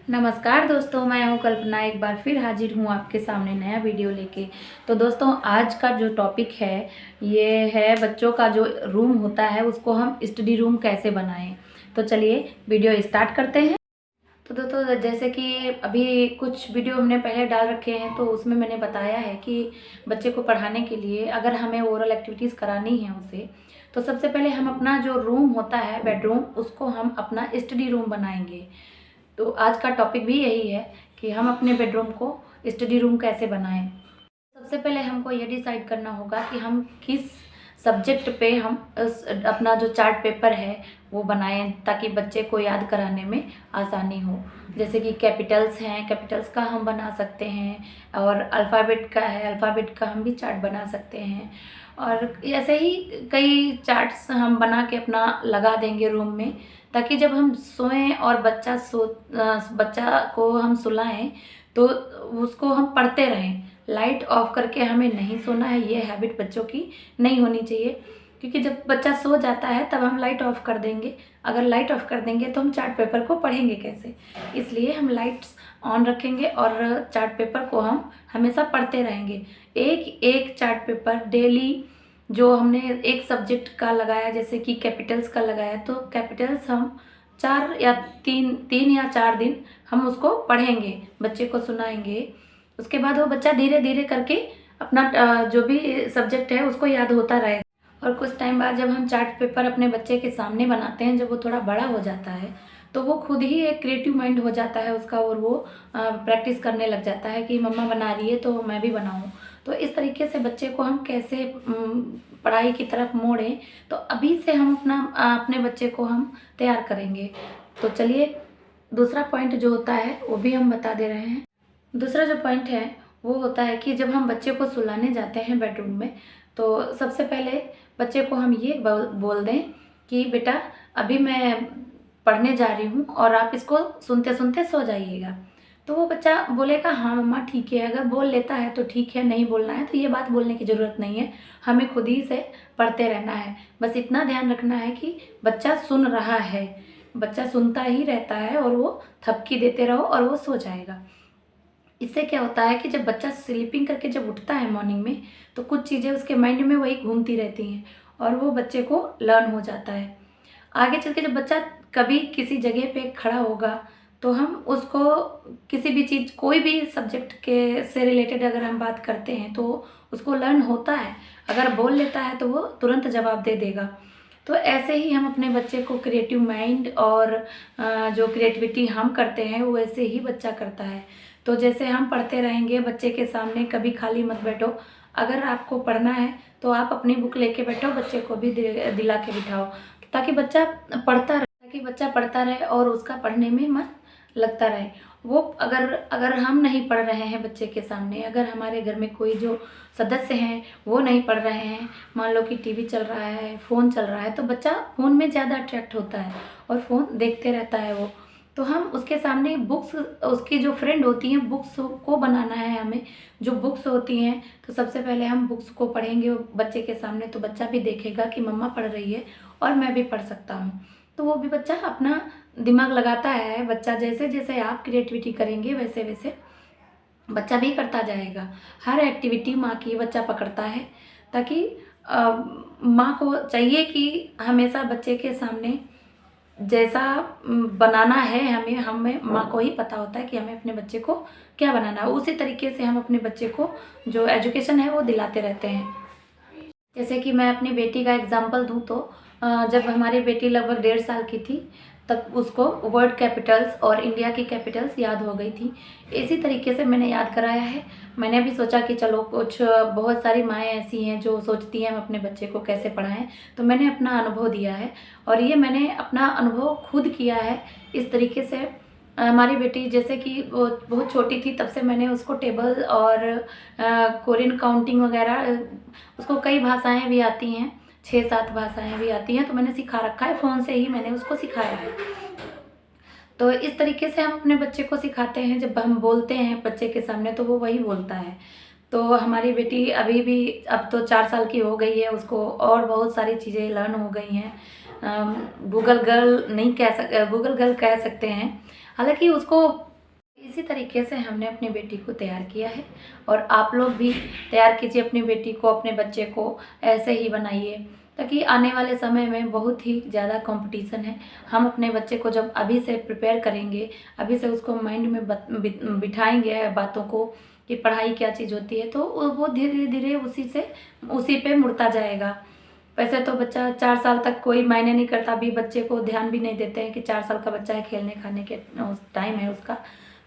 नमस्कार दोस्तों, मैं हूं कल्पना। एक बार फिर हाजिर हूं आपके सामने नया वीडियो लेके। तो दोस्तों, आज का जो टॉपिक है ये है बच्चों का जो रूम होता है उसको हम स्टडी रूम कैसे बनाएं। तो चलिए वीडियो स्टार्ट करते हैं। तो दोस्तों, जैसे कि अभी कुछ वीडियो हमने पहले डाल रखे हैं तो उसमें मैंने बताया है कि बच्चे को पढ़ाने के लिए अगर हमें ओरल एक्टिविटीज़ करानी है उसे, तो सबसे पहले हम अपना जो रूम होता है बेडरूम, उसको हम अपना स्टडी रूम बनाएंगे। तो आज का टॉपिक भी यही है कि हम अपने बेडरूम को स्टडी रूम कैसे बनाएं। सबसे पहले हमको ये डिसाइड करना होगा कि हम किस सब्जेक्ट पे हम अपना जो चार्ट पेपर है वो बनाएं ताकि बच्चे को याद कराने में आसानी हो। जैसे कि कैपिटल्स हैं, कैपिटल्स का हम बना सकते हैं, और अल्फ़ाबेट का है, अल्फ़ाबेट का हम भी चार्ट बना सकते हैं। और ऐसे ही कई चार्ट्स हम बना के अपना लगा देंगे रूम में, ताकि जब हम सोएं और बच्चा को हम सुलाएं तो उसको हम पढ़ते रहें। लाइट ऑफ करके हमें नहीं सोना है, ये हैबिट बच्चों की नहीं होनी चाहिए, क्योंकि जब बच्चा सो जाता है तब हम लाइट ऑफ कर देंगे। अगर लाइट ऑफ कर देंगे तो हम चार्ट पेपर को पढ़ेंगे कैसे। इसलिए हम लाइट्स ऑन रखेंगे और चार्ट पेपर को हम हमेशा पढ़ते रहेंगे। एक एक चार्ट पेपर डेली जो हमने एक सब्जेक्ट का लगाया, जैसे कि कैपिटल्स का लगाया, तो कैपिटल्स हम 3 या 4 दिन हम उसको पढ़ेंगे, बच्चे को सुनाएंगे। उसके बाद वो बच्चा धीरे धीरे करके अपना जो भी सब्जेक्ट है उसको याद होता रहेगा। और कुछ टाइम बाद जब हम चार्ट पेपर अपने बच्चे के सामने बनाते हैं, जब वो थोड़ा बड़ा हो जाता है तो वो खुद ही एक क्रिएटिव माइंड हो जाता है उसका, और वो प्रैक्टिस करने लग जाता है कि मम्मा बना रही है तो मैं भी बनाऊं। तो इस तरीके से बच्चे को हम कैसे पढ़ाई की तरफ मोड़ें, तो अभी से हम अपने बच्चे को हम तैयार करेंगे। तो चलिए, दूसरा पॉइंट जो होता है वो भी हम बता दे रहे हैं। दूसरा जो पॉइंट है वो होता है कि जब हम बच्चे को सुलाने जाते हैं बेडरूम में, तो सबसे पहले बच्चे को हम ये बोल दें कि बेटा अभी मैं पढ़ने जा रही हूँ और आप इसको सुनते सुनते सो जाइएगा। तो वो बच्चा बोलेगा हाँ मम्मा ठीक है। अगर बोल लेता है तो ठीक है, नहीं बोलना है तो ये बात बोलने की ज़रूरत नहीं है, हमें खुद ही से पढ़ते रहना है। बस इतना ध्यान रखना है कि बच्चा सुन रहा है, बच्चा सुनता ही रहता है, और वो थपकी देते रहो और वो सो जाएगा। इससे क्या होता है कि जब बच्चा स्लीपिंग करके जब उठता है मॉर्निंग में, तो कुछ चीज़ें उसके माइंड में वही घूमती रहती हैं और वो बच्चे को लर्न हो जाता है। आगे चल के जब बच्चा कभी किसी जगह पे खड़ा होगा तो हम उसको किसी भी चीज़, कोई भी सब्जेक्ट के से रिलेटेड अगर हम बात करते हैं तो उसको लर्न होता है। अगर बोल लेता है तो वो तुरंत जवाब दे देगा। तो ऐसे ही हम अपने बच्चे को क्रिएटिव माइंड और जो क्रिएटिविटी हम करते हैं वो ऐसे ही बच्चा करता है। तो जैसे हम पढ़ते रहेंगे बच्चे के सामने, कभी खाली मत बैठो। अगर आपको पढ़ना है तो आप अपनी बुक लेके बैठो, बच्चे को भी दिला के बिठाओ, ताकि बच्चा पढ़ता रहे और उसका पढ़ने में मन लगता रहे। वो अगर हम नहीं पढ़ रहे हैं बच्चे के सामने, अगर हमारे घर में कोई जो सदस्य हैं वो नहीं पढ़ रहे हैं, मान लो कि टीवी चल रहा है, फ़ोन चल रहा है, तो बच्चा फ़ोन में ज़्यादा अट्रैक्ट होता है और फ़ोन देखते रहता है वो। तो हम उसके सामने बुक्स, उसकी जो फ्रेंड होती हैं, बुक्स को बनाना है हमें। जो बुक्स होती हैं तो सबसे पहले हम बुक्स को पढ़ेंगे बच्चे के सामने, तो बच्चा भी देखेगा कि मम्मा पढ़ रही है और मैं भी पढ़ सकता हूँ। तो वो भी बच्चा अपना दिमाग लगाता है। बच्चा जैसे जैसे आप क्रिएटिविटी करेंगे वैसे वैसे बच्चा भी करता जाएगा। हर एक्टिविटी माँ की बच्चा पकड़ता है, ताकि माँ को चाहिए कि हमेशा बच्चे के सामने जैसा बनाना है, हमें माँ को ही पता होता है कि हमें अपने बच्चे को क्या बनाना है। उसी तरीके से हम अपने बच्चे को जो एजुकेशन है वो दिलाते रहते हैं। जैसे कि मैं अपनी बेटी का एग्जांपल दूं तो जब हमारी बेटी लगभग 1.5 साल की थी तब उसको वर्ल्ड कैपिटल्स और इंडिया की कैपिटल्स याद हो गई थी। इसी तरीके से मैंने याद कराया है। मैंने भी सोचा कि चलो, कुछ बहुत सारी माएँ ऐसी हैं जो सोचती हैं हम अपने बच्चे को कैसे पढ़ाएं, तो मैंने अपना अनुभव दिया है और ये मैंने अपना अनुभव खुद किया है। इस तरीके से हमारी बेटी जैसे कि वो बहुत छोटी थी तब से मैंने उसको टेबल और कोरियन काउंटिंग वगैरह, उसको कई भाषाएं भी आती हैं, 6-7 भाषाएं भी आती हैं, तो मैंने सिखा रखा है, फ़ोन से ही मैंने उसको सिखाया है। तो इस तरीके से हम अपने बच्चे को सिखाते हैं। जब हम बोलते हैं बच्चे के सामने तो वो वही बोलता है। तो हमारी बेटी अभी भी, अब तो 4 साल की हो गई है, उसको और बहुत सारी चीज़ें लर्न हो गई हैं। गूगल गर्ल कह सकते हैं। हालांकि उसको इसी तरीके से हमने अपनी बेटी को तैयार किया है और आप लोग भी तैयार कीजिए अपनी बेटी को, अपने बच्चे को ऐसे ही बनाइए, ताकि आने वाले समय में बहुत ही ज़्यादा कंपटीशन है। हम अपने बच्चे को जब अभी से प्रिपेयर करेंगे, अभी से उसको माइंड में बिठाएंगे बातों को कि पढ़ाई क्या चीज़ होती है, तो वो धीरे धीरे उसी पे मुड़ता जाएगा। वैसे तो बच्चा 4 साल तक कोई मायने नहीं करता, अभी बच्चे को ध्यान भी नहीं देते हैं कि 4 साल का बच्चा है, खेलने खाने के टाइम है उसका,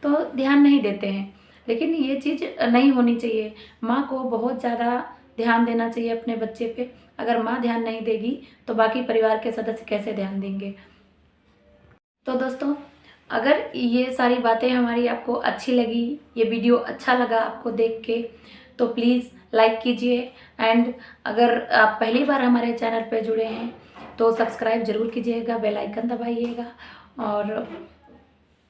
तो ध्यान नहीं देते हैं। लेकिन ये चीज़ नहीं होनी चाहिए। माँ को बहुत ज़्यादा ध्यान देना चाहिए अपने बच्चे पे। अगर माँ ध्यान नहीं देगी तो बाकी परिवार के सदस्य कैसे ध्यान देंगे। तो दोस्तों, अगर ये सारी बातें हमारी आपको अच्छी लगी, ये वीडियो अच्छा लगा आपको देख के, तो प्लीज़ लाइक कीजिए। एंड अगर आप पहली बार हमारे चैनल पे जुड़े हैं तो सब्सक्राइब ज़रूर कीजिएगा, बेल आइकन दबाइएगा और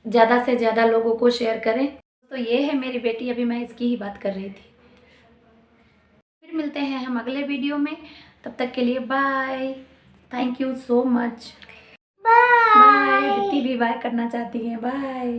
ज़्यादा से ज़्यादा लोगों को शेयर करें। तो ये है मेरी बेटी, अभी मैं इसकी ही बात कर रही थी। फिर मिलते हैं हम अगले वीडियो में, तब तक के लिए bye. Thank you so much. Bye. दीदी भी बाय करना चाहती हैं। बाय।